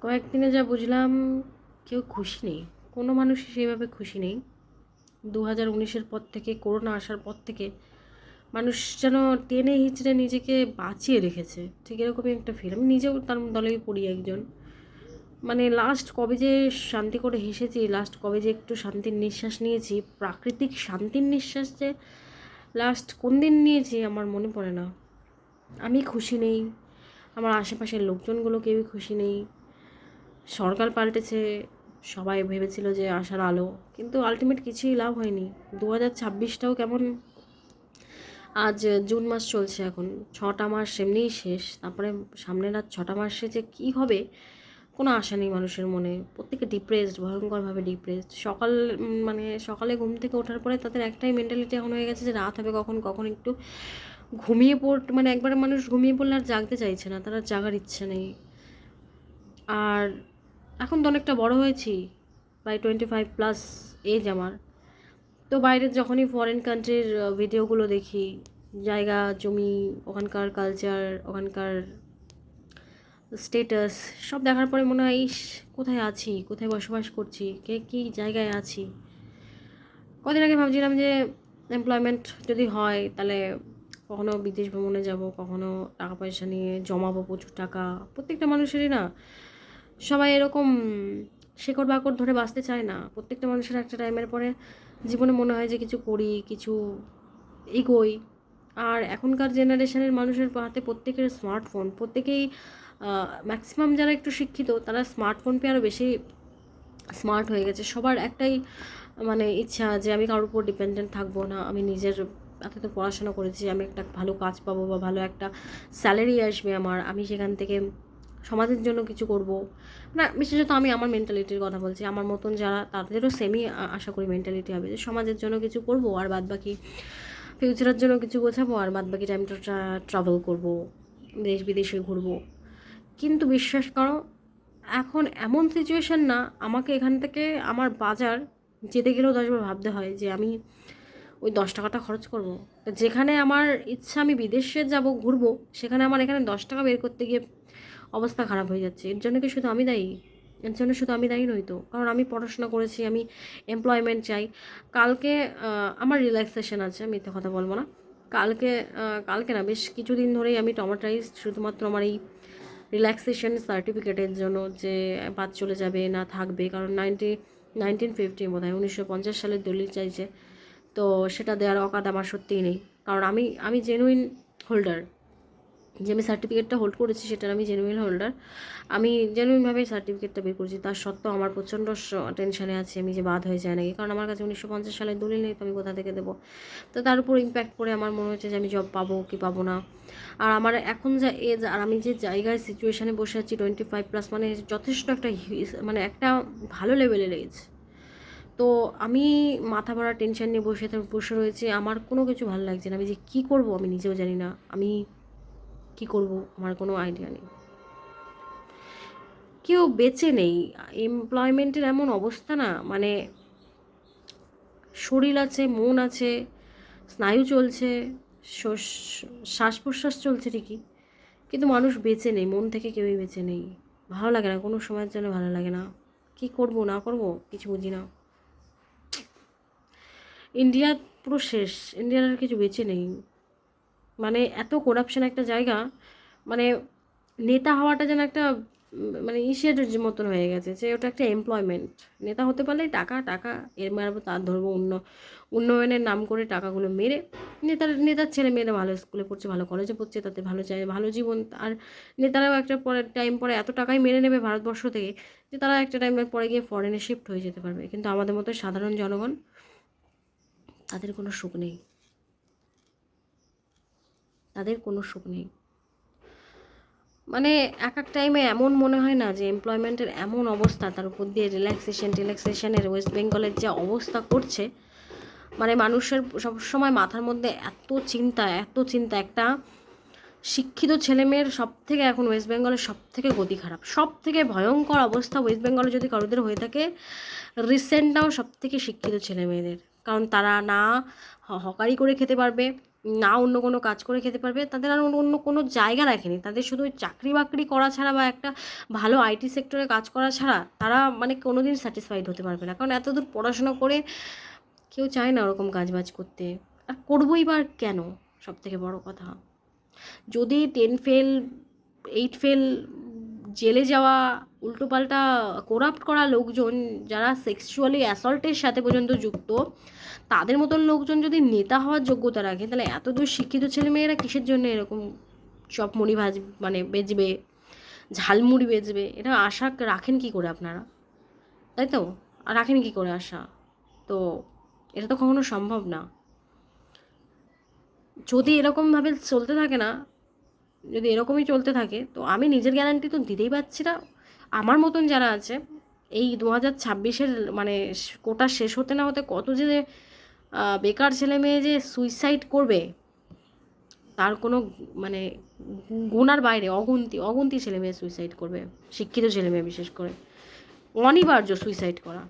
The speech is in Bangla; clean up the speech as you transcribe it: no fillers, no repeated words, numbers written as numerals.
কয়েকদিনে যা বুঝলাম, কেউ খুশি নেই। কোনো মানুষই সেইভাবে খুশি নেই। 2019-এর পর থেকে, করোনা আসার পর থেকে মানুষ যেন টেনে হিচড়ে নিজেকে বাঁচিয়ে রেখেছে, ঠিক এরকমই একটা ফিল। আমি নিজেও তার দলেই পড়ি একজন। মানে লাস্ট কবে যে শান্তি করে হেসেছি, লাস্ট কবে যে একটু শান্তির নিঃশ্বাস নিয়েছি, প্রাকৃতিক শান্তির নিঃশ্বাস যে লাস্ট কোন দিন নিয়েছি আমার মনে পড়ে না। আমি খুশি নেই, আমার আশেপাশের লোকজনগুলো কেউই খুশি নেই। সরকার পাল্টেছে, সবাই ভেবেছিল যে আশার আলো, কিন্তু আলটিমেট কিছুই লাভ হয়নি। 2026টাও কেমন। আজ জুন মাস চলছে, এখন 6টা মাস এমনিই শেষ, তারপরে সামনের আর 6টা মাসে যে কী হবে কোনো আশা নেই মানুষের মনে। প্রত্যেকে ডিপ্রেসড, ভয়ঙ্করভাবে ডিপ্রেসড। মানে সকালে ঘুম থেকে ওঠার পরে তাদের একটাই মেন্টালিটি এখন হয়ে গেছে যে রাত হবে কখন, কখন একটু ঘুমিয়ে মানে একবারে মানুষ ঘুমিয়ে পড়লে আর জাগতে চাইছে না, তারা জাগার ইচ্ছে নেই। আর এখন তো অনেকটা বড় হয়েছি, প্রায় 25+ এজ আমার। তো বাইরের যখনই ফরেন কান্ট্রির ভিডিওগুলো দেখি, জায়গা জমি, ওখানকার কালচার, ওখানকার স্টেটাস সব দেখার পরে মনে হয়, ইস কোথায় আছি, কোথায় বসবাস করছি, কে কী জায়গায় আছি। কদিন আগে ভাবছিলাম যে এমপ্লয়মেন্ট যদি হয় তাহলে কখনো বিদেশ ভ্রমণে যাব, কখনো টাকা পয়সা নিয়ে জমাবো প্রচুর টাকা। প্রত্যেকটা মানুষেরই না সবাই এরকম শেকড় বাকড় ধরে বাঁচতে চায় না। প্রত্যেকটা মানুষের একটা টাইমের পরে জীবনে মনে হয় যে কিছু করি, কিছু এগোই। আর এখনকার জেনারেশনের মানুষের হাতে প্রত্যেকের স্মার্টফোন, প্রত্যেকেই ম্যাক্সিমাম যারা একটু শিক্ষিত তারা স্মার্টফোন পেয়ে আরও বেশি স্মার্ট হয়ে গেছে। সবার একটাই মানে ইচ্ছা যে আমি কারোর উপর ডিপেন্ডেন্ট থাকবো না, আমি নিজের এত পড়াশোনা করেছি, আমি একটা ভালো কাজ পাবো বা ভালো একটা স্যালারি আসবে আমার, আমি সেখান থেকে সমাজের জন্য কিছু করব। না, বিশেষত আমি আমার মেন্টালিটির কথা বলছি, আমার মতন যারা তাদেরও সেমই আশা করি মেন্টালিটি হবে যে সমাজের জন্য কিছু করব, আর বাদবাকি ফিউচারের জন্য কিছু গোছাবো, আর বাদবাকি টাইমটা ট্রাভেল করবো, দেশ বিদেশে ঘুরবো। কিন্তু বিশ্বাস করো, এখন এমন সিচুয়েশান না, আমাকে এখান থেকে আমার বাজার যেতে গেলেও 10বার ভাবতে হয় যে আমি ওই 10 টাকাটা খরচ করব। যেখানে আমার ইচ্ছা আমি বিদেশে যাব ঘুরবো, সেখানে আমার এখানে 10 টাকা বের করতে গিয়ে অবস্থা খারাপ হয়ে যাচ্ছে। এর জন্য কি শুধু আমি দায়ী? এর জন্য শুধু আমি দায়ী নই তো, কারণ আমি পড়াশোনা করেছি, আমি এমপ্লয়মেন্ট চাই। কালকে আমার রিল্যাক্সেশন আছে, মিথ্যে কথা বলবো না। কালকে কালকে না, বেশ কিছুদিন ধরেই আমি ট্রমাটাইজড শুধুমাত্র আমার এই রিল্যাক্সেশন সার্টিফিকেটের জন্য, যে বাদ চলে যাবে না থাকবে। কারণ 1950 বোধ হয় 1950 সালের দলিল চাইছে, তো সেটা দেওয়ার অকাত আমার সত্যিই নেই। কারণ আমি জেনুইন হোল্ডার, যে আমি সার্টিফিকেটটা হোল্ড করেছি সেটার আমি জেনুইন হোল্ডার। আমি জেনুইনভাবেই সার্টিফিকেটটা বের করেছি, তার সত্ত্বেও আমার প্রচণ্ড টেনশানে আছি আমি যে বাদ হয়ে যায় নাকি। কারণ আমার কাছে 1950 সালের দলিল নেই, তো আমি কোথা থেকে দেবো। তো তার উপর ইম্প্যাক্ট করে আমার মনে হচ্ছে যে আমি জব পাবো কি পাবো না। আর আমার এখন যা এজ, আর আমি যে জায়গায় সিচুয়েশানে বসে আছি 25+, মানে যথেষ্ট একটা মানে একটা ভালো লেভেলের এজ। তো আমি মাথা ভরা টেনশন নিয়ে বসে রয়েছি, আমার কোনো কিছু ভালো লাগছে না। আমি যে কী করবো আমি নিজেও জানি না, আমি কী করব আমার কোনো আইডিয়া নেই। কেউ বেঁচে নেই, এমপ্লয়মেন্টের এমন অবস্থা না, মানে শরীর আছে, মন আছে, স্নায়ু চলছে, শ্বাস প্রশ্বাস চলছে ঠিকই, কিন্তু মানুষ বেঁচে নেই, মন থেকে কেউই বেঁচে নেই। ভালো লাগে না, কোনো সময়ের জন্য ভালো লাগে না। কী করবো না করবো কিছু বুঝি না। ইন্ডিয়া পুরো শেষ, ইন্ডিয়ার আর কিছু বেঁচে নেই। মানে এত করাপশন একটা জায়গা, মানে নেতা হওয়াটা যেন একটা মানে ইসের মতন হয়ে গেছে, যে ওটা একটা এমপ্লয়মেন্ট। নেতা হতে পারলে টাকা টাকা এর মারবো, তার ধরবো, উন্নয়নের নাম করে টাকাগুলো মেরে নেতার ছেলে মেয়েরা ভালো স্কুলে পড়ছে, ভালো কলেজে পড়ছে, তাতে ভালো চাই, ভালো জীবন। আর নেতারাও একটা টাইম পরে এত টাকাই মেরে নেবে ভারতবর্ষ থেকে যে তারা একটা টাইম পরে গিয়ে ফরেনে শিফট হয়ে যেতে পারবে। কিন্তু আমাদের মতো সাধারণ জনগণ, তাদের কোনো সুখ নেই, তাদের কোনো সুখ নেই। মানে এক টাইমে এমন মনে হয় না যে এমপ্লয়মেন্টের এমন অবস্থা, তার উপর দিয়ে রিল্যাক্সেশনের ওয়েস্ট বেঙ্গলের যে অবস্থা করছে, মানে মানুষের সবসময় মাথার মধ্যে এত চিন্তা। একটা শিক্ষিত ছেলেমেয়ের সব থেকে এখন ওয়েস্ট বেঙ্গলের সব থেকে গতি খারাপ, সব থেকে ভয়ঙ্কর অবস্থা ওয়েস্ট বেঙ্গলে যদি কারোদের হয়ে থাকে, রিসেন্টটাও সব থেকে শিক্ষিত ছেলেমেয়েদের। কারণ তারা না হকারি করে খেতে পারবে, না অন্য কোনো কাজ করে খেতে পারবে, তাদের আর অন্য কোনো জায়গা রাখেনি, তাদের শুধু ওই চাকরি বাকরি করা ছাড়া বা একটা ভালো আইটি সেক্টরে কাজ করা ছাড়া তারা মানে কোনো দিন স্যাটিসফাইড হতে পারবে না। কারণ এতদূর পড়াশোনা করে কেউ চায় না ওরকম কাজবাজ করতে, আর করবোই বা কেন? সব থেকে বড় কথা, যদি 10 ফেল 8 ফেল, জেলে যাওয়া, উল্টোপাল্টা করাপ্ট করা লোকজন যারা সেক্সুয়ালি অ্যাসল্টের সাথে পর্যন্ত যুক্ত, তাদের মতন লোকজন যদি নেতা হওয়ার যোগ্যতা রাখে, তাহলে এতদূর শিক্ষিত ছেলেমেয়েরা কিসের জন্য এরকম চপমুড়ি মানে বেচবে, ঝালমুড়ি বেচবে? এটা আশা রাখেন কি করে আপনারা, তাই তো? আর রাখেন কি করে আশা? তো এটা তো কখনো সম্ভব না। যদি এরকমভাবে চলতে থাকে না, যদি এরকমই চলতে থাকে, তো আমি নিজের গ্যারান্টি তো দিতেই পারছি না। আমার মতন যারা আছে, এই 2026-এর মানে কোটা শেষ হতে না হতে কত যে বেকার ছেলে মেয়ে যে সুইসাইড করবে, তার কোনো মানে গোনার বাইরে অগুন্তি অগুন্তি ছেলে মেয়ে সুইসাইড করবে, শিক্ষিত ছেলে মেয়ে বিশেষ করে, অনিবার্য সুইসাইড করা।